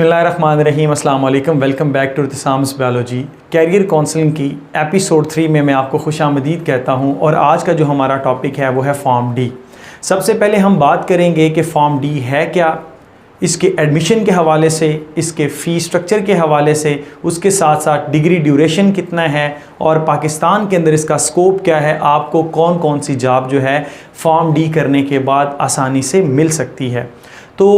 बिस्मिल्लाहिर्रहमानिर्रहीम, अस्सलाम वालेकुम। Welcome back to Ittisam's biology. Career counselling की एपिसोड 3 में मैं आपको खुशामदीद कहता हूं और आज का जो हमारा टॉपिक है वो है फॉर्म डी। सबसे पहले हम बात करेंगे कि फॉर्म डी है क्या, इसके एडमिशन के हवाले से, इसके फ़ी स्ट्रक्चर के हवाले से, उसके साथ साथ डिग्री ड्यूरेशन कितना है और पाकिस्तान के अंदर इसका स्कोप क्या है, आपको कौन कौन सी जॉब जो है फॉर्म डी करने के बाद आसानी से मिल सकती है। तो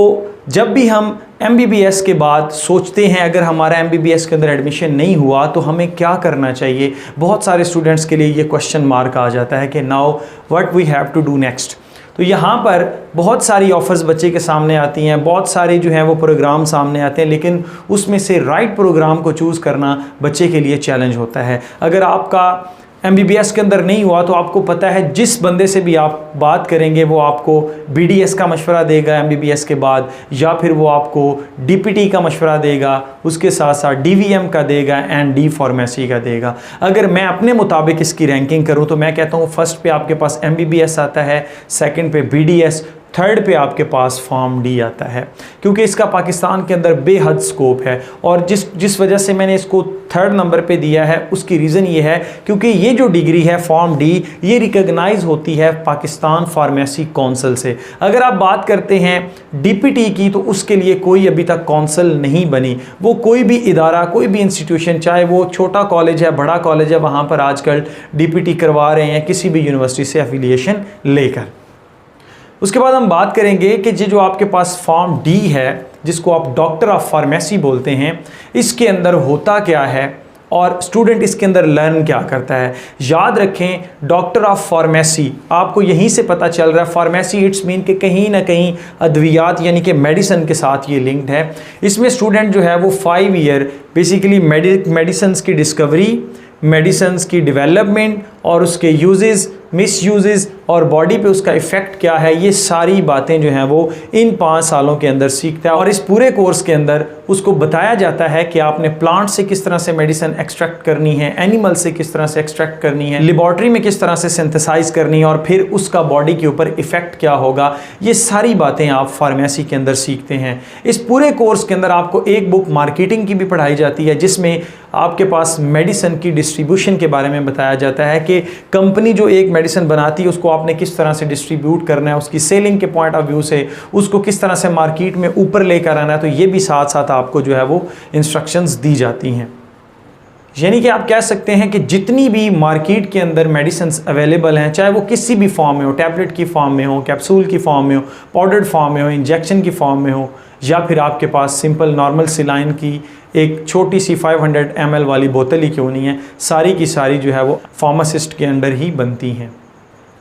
जब भी हम MBBS के बाद सोचते हैं अगर हमारा MBBS के अंदर एडमिशन नहीं हुआ तो हमें क्या करना चाहिए, बहुत सारे स्टूडेंट्स के लिए ये क्वेश्चन मार्क आ जाता है कि now what we have to do next. तो यहाँ पर बहुत सारी ऑफ़र्स बच्चे के सामने आती हैं, बहुत सारे जो हैं वो प्रोग्राम सामने आते हैं, लेकिन उसमें से राइट प्रोग्राम को चूज़ करना बच्चे के लिए चैलेंज होता है। अगर आपका MBBS के अंदर नहीं हुआ तो आपको पता है जिस बंदे से भी आप बात करेंगे वो आपको BDS का मशवरा देगा MBBS के बाद, या फिर वो आपको DPT का मशवरा देगा, उसके साथ साथ DVM का देगा एंड D फार्मेसी का देगा। अगर मैं अपने मुताबिक इसकी रैंकिंग करूं तो मैं कहता हूं फर्स्ट पे आपके पास MBBS आता है, सेकंड पे BDS, थर्ड पे आपके पास फॉर्म डी आता है, क्योंकि इसका पाकिस्तान के अंदर बेहद स्कोप है। और जिस वजह से मैंने इसको थर्ड नंबर पे दिया है उसकी रीज़न ये है क्योंकि ये जो डिग्री है फॉर्म डी ये रिकॉग्नाइज होती है पाकिस्तान फार्मेसी काउंसिल से। अगर आप बात करते हैं DPT की तो उसके लिए कोई अभी तक काउंसिल नहीं बनी। वो कोई भी इदारा, कोई भी इंस्टीट्यूशन, चाहे वो छोटा कॉलेज है, बड़ा कॉलेज है, वहाँ पर आजकल DPT करवा रहे हैं किसी भी यूनिवर्सिटी से एफिलिएशन लेकर। उसके बाद हम बात करेंगे कि जो आपके पास फॉर्म डी है जिसको आप डॉक्टर ऑफ फार्मेसी बोलते हैं, इसके अंदर होता क्या है और स्टूडेंट इसके अंदर लर्न क्या करता है। याद रखें डॉक्टर ऑफ फार्मेसी आपको यहीं से पता चल रहा है, फार्मेसी इट्स मीन कि कहीं ना कहीं अद्वियात यानी कि मेडिसिन के साथ ये लिंक्ड है। इसमें स्टूडेंट जो है वो 5 ईयर बेसिकली मेडिसिन की डिस्कवरी, मेडिसिन की डेवलपमेंट और उसके यूजेस, मिसयूजेस और बॉडी पे उसका इफ़ेक्ट क्या है, ये सारी बातें जो हैं वो इन 5 सालों के अंदर सीखता है। और इस पूरे कोर्स के अंदर उसको बताया जाता है कि आपने प्लांट से किस तरह से मेडिसिन एक्सट्रैक्ट करनी है, एनिमल से किस तरह से एक्सट्रैक्ट करनी है, लेबॉर्ट्री में किस तरह से सिंथेसाइज करनी है और फिर उसका बॉडी के ऊपर इफ़ेक्ट क्या होगा। ये सारी बातें आप फार्मेसी के अंदर सीखते हैं। इस पूरे कोर्स के अंदर आपको एक बुक मार्केटिंग की भी पढ़ाई जाती है जिसमें आपके पास मेडिसिन की डिस्ट्रीब्यूशन के बारे में बताया जाता है कि कंपनी जो एक मेडिसिन बनाती है उसको आपने किस तरह से डिस्ट्रीब्यूट करना है, उसकी सेलिंग के पॉइंट ऑफ व्यू से उसको किस तरह से मार्केट में ऊपर लेकर आना है। तो ये भी साथ साथ आपको जो है वो इंस्ट्रक्शंस दी जाती हैं। यानी कि आप कह सकते हैं कि जितनी भी मार्केट के अंदर मेडिसिन्स अवेलेबल हैं, चाहे वो किसी भी फॉर्म में हो, टैबलेट की फॉर्म में हो, कैप्सूल की फॉर्म में हो, पाउडर्ड फॉर्म में हो, इंजेक्शन की फॉर्म में हो, या फिर आपके पास सिंपल नॉर्मल सिलाइन की एक छोटी सी 500 ml वाली बोतल ही क्यों नहीं है, सारी की सारी जो है वो फार्मासिस्ट के अंडर ही बनती हैं।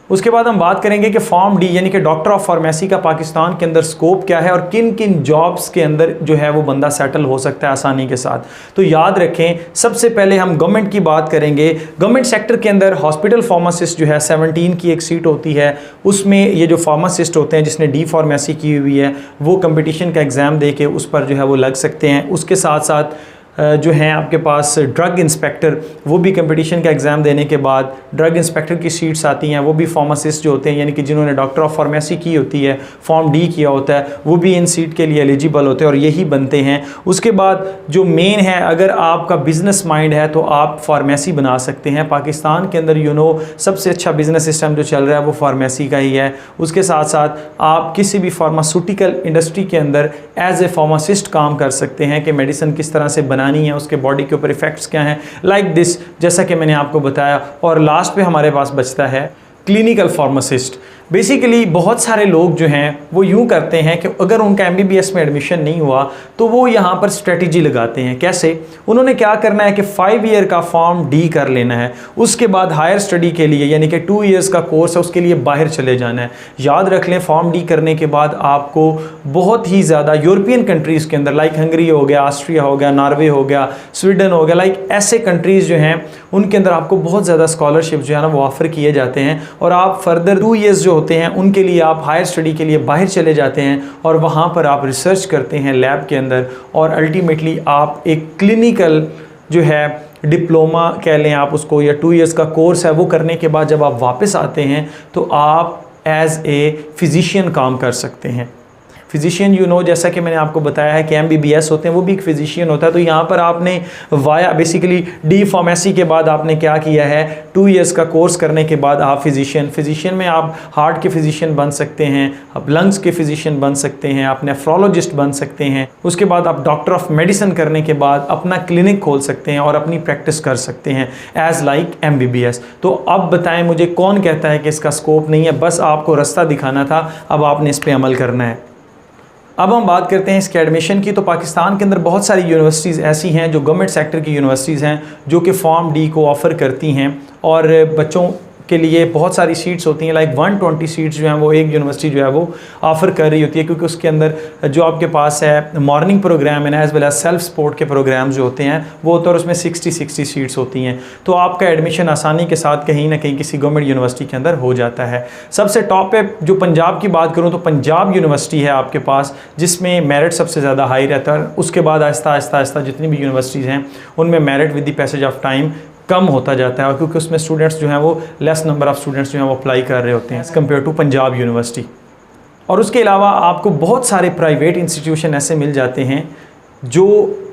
उसके बाद हम बात करेंगे कि फॉर्म डी यानी कि डॉक्टर ऑफ फार्मेसी का पाकिस्तान के अंदर स्कोप क्या है और किन किन जॉब्स के अंदर जो है वो बंदा सेटल हो सकता है आसानी के साथ। तो याद रखें सबसे पहले हम गवर्नमेंट की बात करेंगे। गवर्नमेंट सेक्टर के अंदर हॉस्पिटल फार्मासिस्ट जो है 17 की एक सीट होती है, उसमें ये जो फार्मासिस्ट होते हैं जिसने D फार्मेसी की हुई है वो कंपटीशन का एग्ज़ाम दे के उस पर जो है वो लग सकते हैं। उसके साथ साथ जो हैं आपके पास ड्रग इंस्पेक्टर, वो भी कंपटीशन का एग्ज़ाम देने के बाद ड्रग इंस्पेक्टर की सीट्स आती हैं, वो भी फार्मासिस्ट जो होते हैं यानी कि जिन्होंने डॉक्टर ऑफ फार्मेसी की होती है, फॉर्म डी किया होता है, वो भी इन सीट के लिए एलिजिबल होते हैं और यही बनते हैं। उसके बाद जो मेन है, अगर आपका बिज़नेस माइंड है तो आप फार्मेसी बना सकते हैं। पाकिस्तान के अंदर सबसे अच्छा बिज़नेस सिस्टम जो चल रहा है वो फार्मेसी का ही है। उसके साथ साथ आप किसी भी फार्मास्यूटिकल इंडस्ट्री के अंदर एज ए फार्मासिस्ट काम कर सकते हैं कि मेडिसिन किस तरह से बनानी है, उसके बॉडी के ऊपर इफेक्ट्स क्या हैं, लाइक दिस, जैसा कि मैंने आपको बताया। और लास्ट पे हमारे पास बचता है क्लिनिकल फार्मासिस्ट। बेसिकली बहुत सारे लोग जो हैं वो यूँ करते हैं कि अगर उनका MBBS में एडमिशन नहीं हुआ तो वो यहाँ पर स्ट्रेटजी लगाते हैं। कैसे? उन्होंने क्या करना है कि 5 ईयर का फॉर्म डी कर लेना है, उसके बाद हायर स्टडी के लिए यानी कि 2 ईयर्स का कोर्स है उसके लिए बाहर चले जाना है। याद रख लें फॉर्म डी करने के बाद आपको बहुत ही ज़्यादा यूरोपियन कंट्रीज़ के अंदर लाइक हंगरी हो गया, ऑस्ट्रिया हो गया, नॉर्वे हो गया, स्वीडन हो गया, लाइक ऐसे कंट्रीज़ जो हैं उनके अंदर आपको बहुत ज़्यादा स्कॉलरशिप जो है ना वो ऑफ़र किए जाते हैं और आप फर्दर 2 ईयर्स जो होते हैं उनके लिए आप हायर स्टडी के लिए बाहर चले जाते हैं और वहाँ पर आप रिसर्च करते हैं लैब के अंदर और अल्टीमेटली आप एक क्लिनिकल जो है डिप्लोमा कह लें आप उसको, या 2 ईयर्स का कोर्स है, वो करने के बाद जब आप वापस आते हैं तो आप एज ए फिजिशियन काम कर सकते हैं। फिजिशियन जैसा कि मैंने आपको बताया है कि MBBS होते हैं, वो भी एक फिजिशियन होता है। तो यहाँ पर आपने वाया बेसिकली डी फार्मेसी के बाद आपने क्या किया है, 2 इयर्स का कोर्स करने के बाद आप फिजिशियन में आप हार्ट के फिजिशियन बन सकते हैं, आप लंग्स के फिजिशियन बन सकते हैं, आप नेफ्रोलॉजिस्ट बन सकते हैं। उसके बाद आप डॉक्टर ऑफ मेडिसिन करने के बाद अपना क्लिनिक खोल सकते हैं और अपनी प्रैक्टिस कर सकते हैं एज लाइक MBBS। तो अब बताएं मुझे कौन कहता है कि इसका स्कोप नहीं है, बस आपको रास्ता दिखाना था, अब आपने इस पर अमल करना है। अब हम बात करते हैं इसके एडमिशन की। तो पाकिस्तान के अंदर बहुत सारी यूनिवर्सिटीज़ ऐसी हैं जो गवर्नमेंट सेक्टर की यूनिवर्सिटीज़ हैं जो कि फॉर्म डी को ऑफ़र करती हैं और बच्चों के लिए बहुत सारी सीट्स होती हैं, लाइक 120 सीट्स जो हैं वो एक यूनिवर्सिटी जो है वो ऑफ़र कर रही होती है, क्योंकि उसके अंदर जो आपके पास है मॉर्निंग प्रोग्राम है as well as self support के प्रोग्राम जो होते हैं वो होते हैं और उसमें 60 सीट्स होती हैं। तो आपका एडमिशन आसानी के साथ कहीं ना कहीं किसी गवर्नमेंट यूनिवर्सिटी के अंदर हो जाता है। सबसे टॉप पे जो पंजाब की बात करूँ तो पंजाब यूनिवर्सिटी है आपके पास, जिसमें मेरिट सबसे ज़्यादा हाई रहता है। उसके बाद आहिस्ता आहिस्ता जितनी भी यूनिवर्सिटीज़ हैं उनमें merit with the passage of time कम होता जाता है, और क्योंकि उसमें स्टूडेंट्स जो हैं वो लेस नंबर ऑफ़ स्टूडेंट्स जो हैं वो अप्लाई कर रहे होते हैं as compare to Punjab University. और उसके अलावा आपको बहुत सारे प्राइवेट इंस्टीट्यूशन ऐसे मिल जाते हैं जो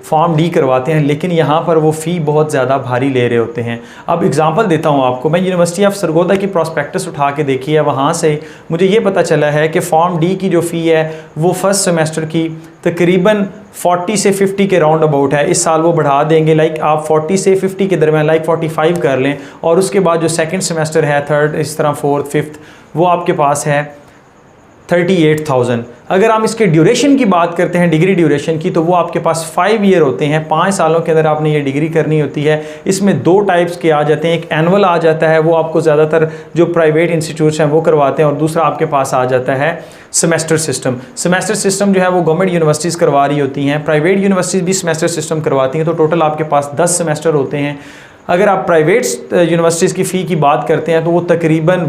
फॉर्म डी करवाते हैं, लेकिन यहाँ पर वो फ़ी बहुत ज़्यादा भारी ले रहे होते हैं। अब एग्जांपल देता हूँ आपको, मैं यूनिवर्सिटी ऑफ सरगोदा की प्रॉस्पेक्टस उठा के देखी है, वहाँ से मुझे ये पता चला है कि फॉर्म डी की जो फ़ी है वो फर्स्ट सेमेस्टर की तकरीबन 40 से 50 के राउंड अबाउट है। इस साल वो बढ़ा देंगे, लाइक आप 40 से 50 के दरमियान लाइक 45 कर लें, और उसके बाद जो सेकंड सेमेस्टर है, थर्ड, इस तरह फोर्थ, फिफ्थ, वो आपके पास है 38,000। अगर हम इसके ड्यूरेशन की बात करते हैं, डिग्री ड्यूरेशन की, तो वो आपके पास 5 ईयर होते हैं। 5 सालों के अंदर आपने ये डिग्री करनी होती है। इसमें 2 टाइप्स के आ जाते हैं, एक एनुअल आ जाता है, वो आपको ज़्यादातर जो प्राइवेट इंस्टीट्यूट्स हैं वो करवाते हैं, और दूसरा आपके पास आ जाता है सेमेस्टर सिस्टम। सेमेस्टर सिस्टम जो है वो गवर्नमेंट यूनिवर्सिटीज़ करवा रही होती हैं, प्राइवेट यूनिवर्सिटीज़ भी सेमेस्टर सिस्टम करवाती हैं। तो टोटल आपके पास 10 सेमेस्टर होते हैं। अगर आप प्राइवेट यूनिवर्सिटीज़ की फ़ी की बात करते हैं तो वो तकरीबन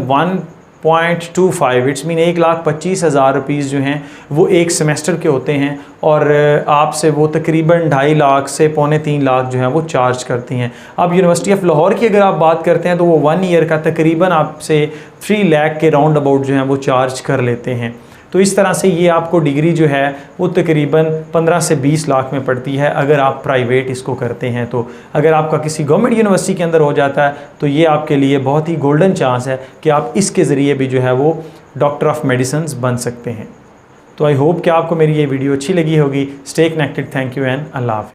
1.25 इट्स मीन 1,25,000 रुपीज़ जो हैं वो एक सेमेस्टर के होते हैं, और आपसे वो तकरीबन 2.5 लाख से 2.25 लाख जो है वो चार्ज करती हैं। अब यूनिवर्सिटी ऑफ लाहौर की अगर आप बात करते हैं तो वो 1 ईयर का तकरीबन आपसे 3 लाख के राउंड अबाउट जो है वो चार्ज कर लेते हैं। तो इस तरह से ये आपको डिग्री जो है वो तकरीबन 15 से 20 लाख में पड़ती है अगर आप प्राइवेट इसको करते हैं। तो अगर आपका किसी गवर्नमेंट यूनिवर्सिटी के अंदर हो जाता है तो ये आपके लिए बहुत ही गोल्डन चांस है कि आप इसके ज़रिए भी जो है वो डॉक्टर ऑफ मेडिसिन बन सकते हैं। तो आई होप कि आपको मेरी ये वीडियो अच्छी लगी होगी। Stay connected. Thank you and Allah हाफ़िज़।